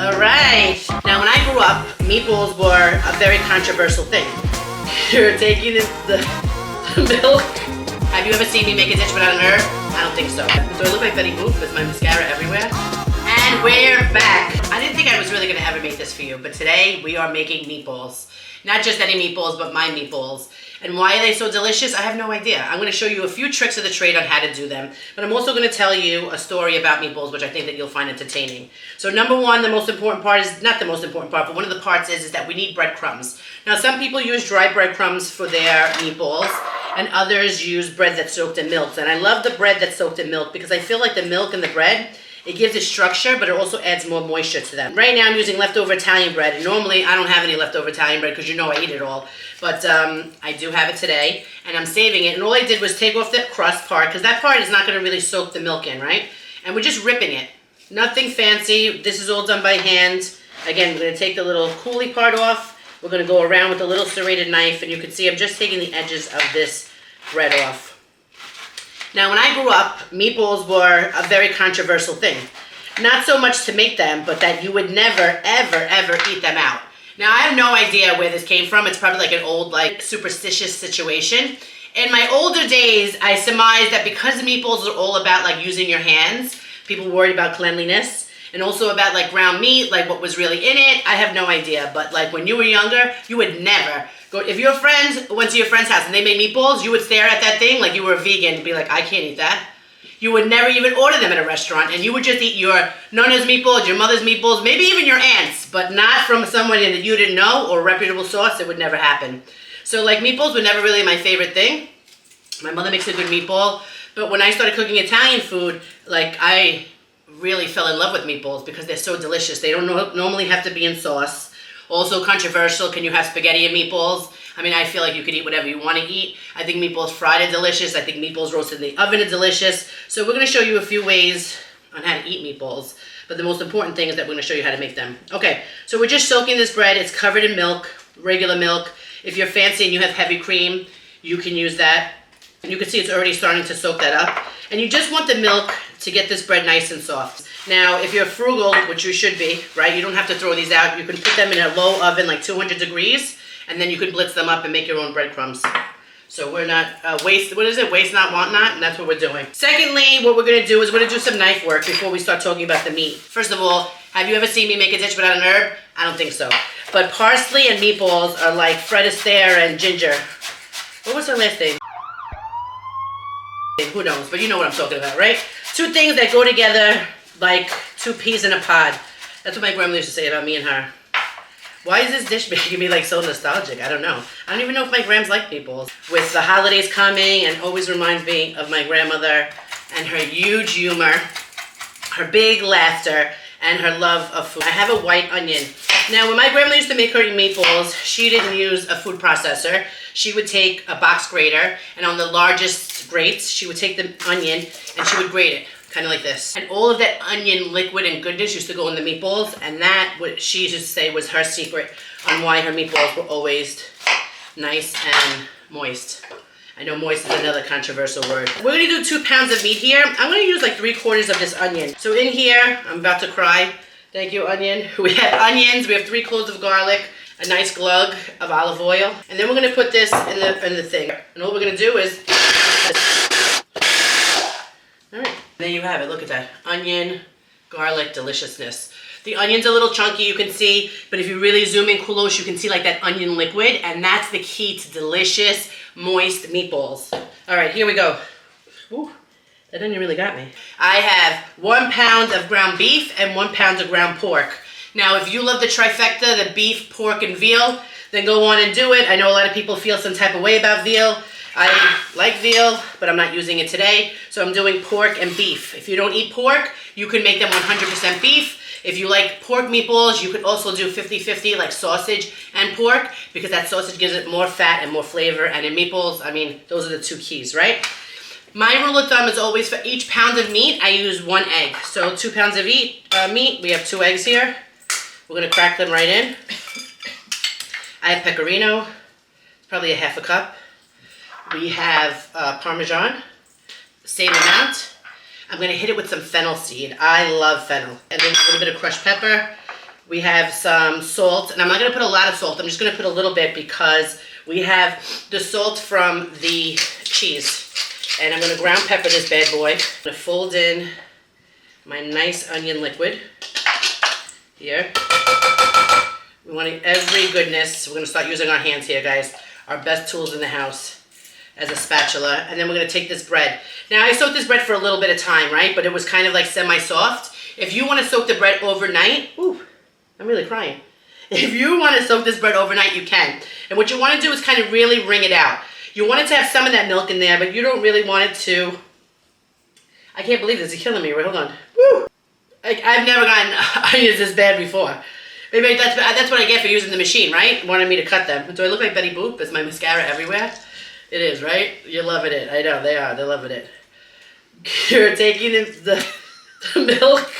All right. Now, when I grew up, meatballs were a very controversial thing. You're taking the milk. Have you ever seen me make a dish without an herb? I don't think so. Do I look like Betty Boop with my mascara everywhere? And we're back. I didn't think I was really gonna ever make this for you, but today we are making meatballs. Not just any meatballs, but my meatballs. And why are they so delicious? I have no idea. I'm gonna show you a few tricks of the trade on how to do them, but I'm also gonna tell you a story about meatballs, which I think that you'll find entertaining. So number one, the most important part is, not the most important part, but one of the parts is that we need breadcrumbs. Now some people use dry breadcrumbs for their meatballs, and others use bread that's soaked in milk. And I love the bread that's soaked in milk because I feel like the milk and the bread, it gives it structure, but it also adds more moisture to them. Right now I'm using leftover Italian bread, and normally I don't have any leftover Italian bread because you know I eat it all. But I do have it today, and I'm saving it. And all I did was take off the crust part, because that part is not going to really soak the milk in, right? And we're just ripping it. Nothing fancy. This is all done by hand. Again, we're going to take the little coulis part off. We're going to go around with a little serrated knife, and you can see I'm just taking the edges of this bread off. Now, when I grew up, meatballs were a very controversial thing. Not so much to make them, but that you would never, ever, ever eat them out. Now, I have no idea where this came from. It's probably like an old, like, superstitious situation. In my older days, I surmised that because meatballs are all about, like, using your hands, people worried about cleanliness, and also about, like, ground meat, like, what was really in it. I have no idea, but, like, when you were younger, you would never go. If your friends went to your friend's house and they made meatballs, you would stare at that thing like you were a vegan and be like, I can't eat that. You would never even order them at a restaurant, and you would just eat your nonna's meatballs, your mother's meatballs, maybe even your aunt's, but not from someone that you didn't know or reputable source. It would never happen. So, like, meatballs were never really my favorite thing. My mother makes a good meatball, but when I started cooking Italian food, like, I really fell in love with meatballs because they're so delicious. They don't normally have to be in sauce. Also controversial, can you have spaghetti and meatballs? I mean, I feel like you could eat whatever you want to eat. I think meatballs fried are delicious. I think meatballs roasted in the oven are delicious. So we're going to show you a few ways on how to eat meatballs. But the most important thing is that we're going to show you how to make them. Okay, so we're just soaking this bread. It's covered in milk, regular milk. If you're fancy and you have heavy cream, you can use that. And you can see it's already starting to soak that up. And you just want the milk to get this bread nice and soft. Now, if you're frugal, which you should be, right, you don't have to throw these out. You can put them in a low oven, like 200 degrees, and then you can blitz them up and make your own breadcrumbs. So we're not, waste not, want not, and that's what we're doing. Secondly, what we're gonna do is we're gonna do some knife work before we start talking about the meat. First of all, have you ever seen me make a dish without an herb? I don't think so. But parsley and meatballs are like Fred Astaire and ginger. What was her last name? Who knows, but you know what I'm talking about, right? Two things that go together like two peas in a pod. That's what my grandmother used to say about me and her. Why is this dish making me like so nostalgic? I don't know. I don't even know if my grams like meatballs. With the holidays coming, and always reminds me of my grandmother and her huge humor, her big laughter, and her love of food. I have a white onion. Now, when my grandmother used to make her meatballs, she didn't use a food processor. She would take a box grater, and on the largest grates, she would take the onion and she would grate it. Kind of like this. And all of that onion liquid and goodness used to go in the meatballs, and that, what she used to say, was her secret on why her meatballs were always nice and moist. I know moist is another controversial word. We're gonna do 2 pounds of meat here. I'm gonna use like 3/4 of this onion. So in here, I'm about to cry. Thank you, onion. We have onions, we have 3 cloves of garlic, a nice glug of olive oil, and then we're gonna put this in the thing. And all we're gonna do is, all right. There you have it. Look at that. Onion, garlic, deliciousness. The onion's a little chunky, you can see, but if you really zoom in close, you can see like that onion liquid, and that's the key to delicious, moist meatballs. All right, here we go. Ooh, that onion really got me. I have 1 pound of ground beef and 1 pound of ground pork. Now, if you love the trifecta, the beef, pork, and veal, then go on and do it. I know a lot of people feel some type of way about veal. I like veal, but I'm not using it today, so I'm doing pork and beef. If you don't eat pork, you can make them 100% beef. If you like pork meatballs, you could also do 50-50, like sausage and pork, because that sausage gives it more fat and more flavor. And in meatballs, I mean, those are the 2 keys, right? My rule of thumb is always for each pound of meat, I use 1 egg. So 2 pounds of meat, we have 2 eggs here. We're gonna crack them right in. I have pecorino, probably a ½ a cup. We have Parmesan, same amount. I'm gonna hit it with some fennel seed. I love fennel. And then a little bit of crushed pepper, We have some salt, and I'm not going to put a lot of salt. I'm just going to put a little bit because we have the salt from the cheese. And I'm going to ground pepper this bad boy. I'm going to fold in my nice onion liquid here. We want every goodness. We're going to start using our hands here, guys. Our best tools in the house as a spatula. And then we're going to take this bread. Now, I soaked this bread for a little bit of time, right? But it was kind of like semi-soft. If you want to soak the bread overnight, ooh, I'm really crying. If you want to soak this bread overnight, you can. And what you want to do is kind of really wring it out. You want it to have some of that milk in there, but you don't really want it to... I can't believe this is killing me. Wait, hold on. Woo! I've never gotten onions this bad before. Maybe that's what I get for using the machine, right? Wanted me to cut them. Do I look like Betty Boop? Is my mascara everywhere? It is, right? You're loving it. I know, they are. They're loving it. You're taking the milk.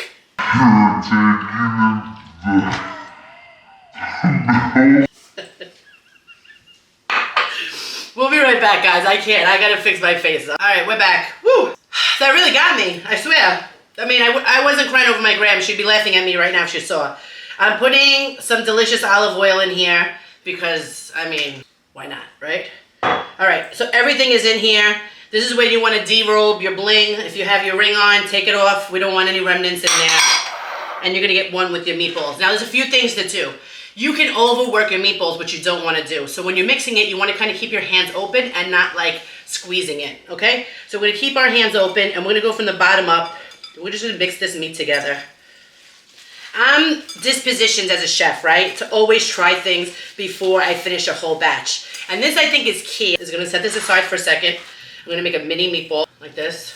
We'll be right back, guys. I can't. I gotta fix my face. All right, we're back. Woo! That really got me. I swear. I mean, I wasn't crying over my gram. She'd be laughing at me right now if she saw. I'm putting some delicious olive oil in here because, I mean, why not, right? All right, so everything is in here. This is where you want to de-robe your bling. If you have your ring on, take it off. We don't want any remnants in there. And you're going to get one with your meatballs. Now, there's a few things to do. You can overwork your meatballs, which you don't want to do. So when you're mixing it, you want to kind of keep your hands open and not like squeezing it, okay? So we're going to keep our hands open and we're going to go from the bottom up. We're just going to mix this meat together. I'm dispositioned as a chef, right? To always try things before I finish a whole batch. And this, I think, is key. I'm going to set this aside for a second. I'm going to make a mini meatball like this.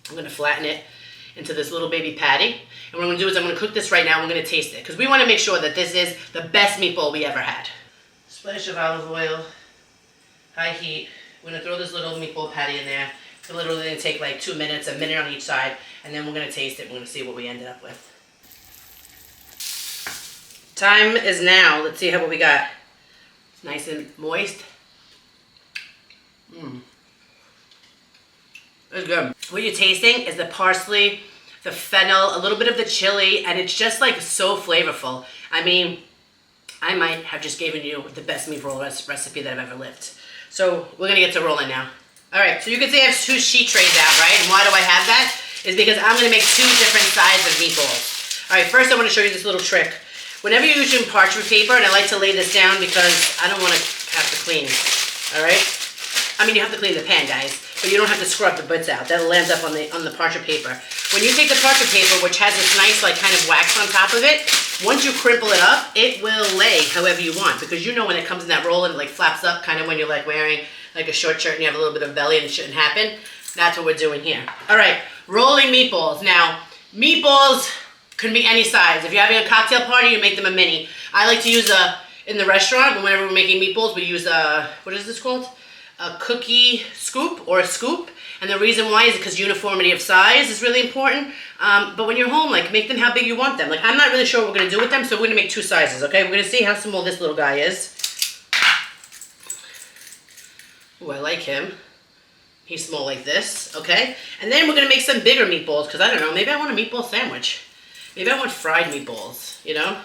I'm going to flatten it into this little baby patty. And what I'm going to do is I'm going to cook this right now. We're going to taste it because we want to make sure that this is the best meatball we ever had. Splash of olive oil, high heat. We're going to throw this little meatball patty in there. It's literally going to take like 2 minutes, a minute on each side, and then we're going to taste it. We're going to see what we ended up with. Time is now. Let's see what we got. Nice and moist. It's good. What you're tasting is the parsley, the fennel, a little bit of the chili, and it's just like so flavorful. I mean, I might have just given you the best meatball recipe that I've ever lived. So we're gonna get to rolling now. All right, so you can see I have 2 sheet trays out, right? And why do I have that? Is because I'm gonna make 2 different sizes of meatballs. All right, first I wanna show you this little trick. Whenever you're using parchment paper, and I like to lay this down because I don't wanna have to clean, all right? I mean, you have to clean the pan, guys, but you don't have to scrub the bits out. That'll land up on the parchment paper. When you take the parchment paper, which has this nice, like, kind of wax on top of it, once you crimple it up, it will lay however you want, because you know when it comes in that roll and it, like, flaps up, kind of when you're, like, wearing, like, a short shirt and you have a little bit of belly and it shouldn't happen. That's what we're doing here. All right, rolling meatballs. Now, meatballs can be any size. If you're having a cocktail party, you make them a mini. I like to use in the restaurant, whenever we're making meatballs, we use what is this called? A cookie scoop or a scoop. And the reason why is because uniformity of size is really important. But when you're home, like, make them how big you want them. Like, I'm not really sure what we're gonna do with them, so we're gonna make 2 sizes, okay? We're gonna see how small this little guy is. Ooh, I like him. He's small like this, okay? And then we're gonna make some bigger meatballs, because I don't know, maybe I want a meatball sandwich. Maybe I want fried meatballs, you know?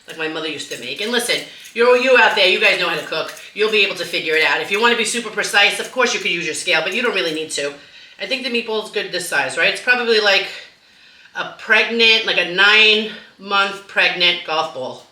Like my mother used to make. And listen, you out there, you guys know how to cook. You'll be able to figure it out. If you want to be super precise, of course you could use your scale, but you don't really need to. I think the meatball is good this size, right? It's probably like a pregnant, like a 9-month pregnant golf ball.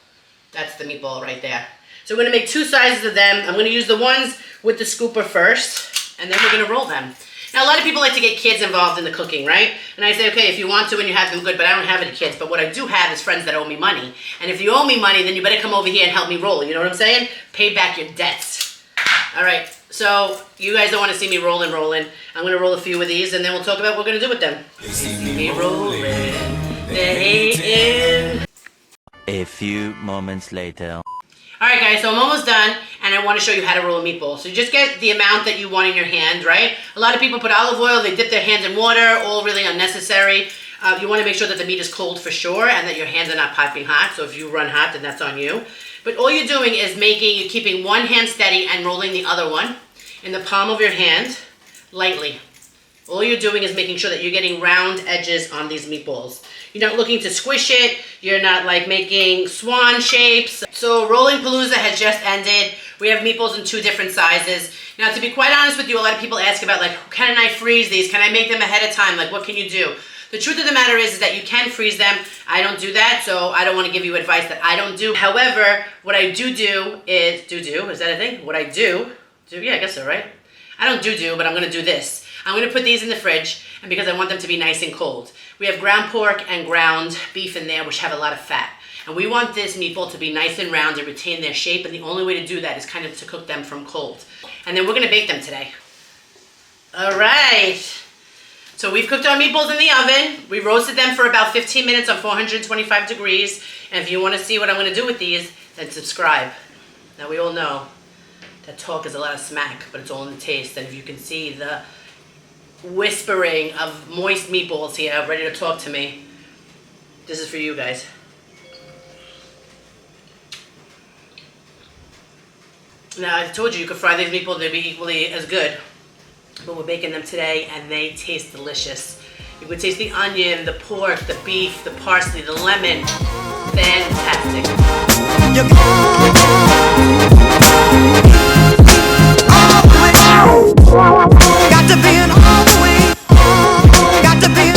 That's the meatball right there. So we're going to make 2 sizes of them. I'm going to use the ones with the scooper first, and then we're going to roll them. Now, a lot of people like to get kids involved in the cooking, right? And I say, okay, if you want to and you have them, good, but I don't have any kids. But what I do have is friends that owe me money. And if you owe me money, then you better come over here and help me roll. You know what I'm saying? Pay back your debts. All right, so you guys don't want to see me rolling. I'm going to roll a few of these, and then we'll talk about what we're going to do with them. They see me rolling, they in. A few moments later. All right, guys, so I'm almost done, and I want to show you how to roll a meatball. So you just get the amount that you want in your hand, right? A lot of people put olive oil, they dip their hands in water, all really unnecessary. You want to make sure that the meat is cold for sure, and that your hands are not piping hot. So if you run hot, then that's on you. But all you're doing is you're keeping one hand steady and rolling the other one in the palm of your hand, lightly. All you're doing is making sure that you're getting round edges on these meatballs. You're not looking to squish it. You're not like making swan shapes. So Rolling Palooza has just ended. We have meatballs in 2 different sizes. Now, to be quite honest with you, a lot of people ask about like, can I freeze these? Can I make them ahead of time? Like, what can you do? The truth of the matter is that you can freeze them. I don't do that, so I don't want to give you advice that I don't do. However, what I do is, is that a thing? What I do, yeah, I guess so, right? I don't do, but I'm gonna do this. I'm gonna put these in the fridge, and because I want them to be nice and cold. We have ground pork and ground beef in there, which have a lot of fat. And we want this meatball to be nice and round and retain their shape, and the only way to do that is kind of to cook them from cold. And then we're gonna bake them today. All right. So we've cooked our meatballs in the oven. We roasted them for about 15 minutes on 425 degrees. And if you want to see what I'm going to do with these, then subscribe. Now we all know that talk is a lot of smack, but it's all in the taste. And if you can see the whispering of moist meatballs here, ready to talk to me, this is for you guys. Now I told you could fry these meatballs, they'd be equally as good. But we're baking them today and they taste delicious. You could taste the onion, the pork, the beef, the parsley, the lemon. Fantastic.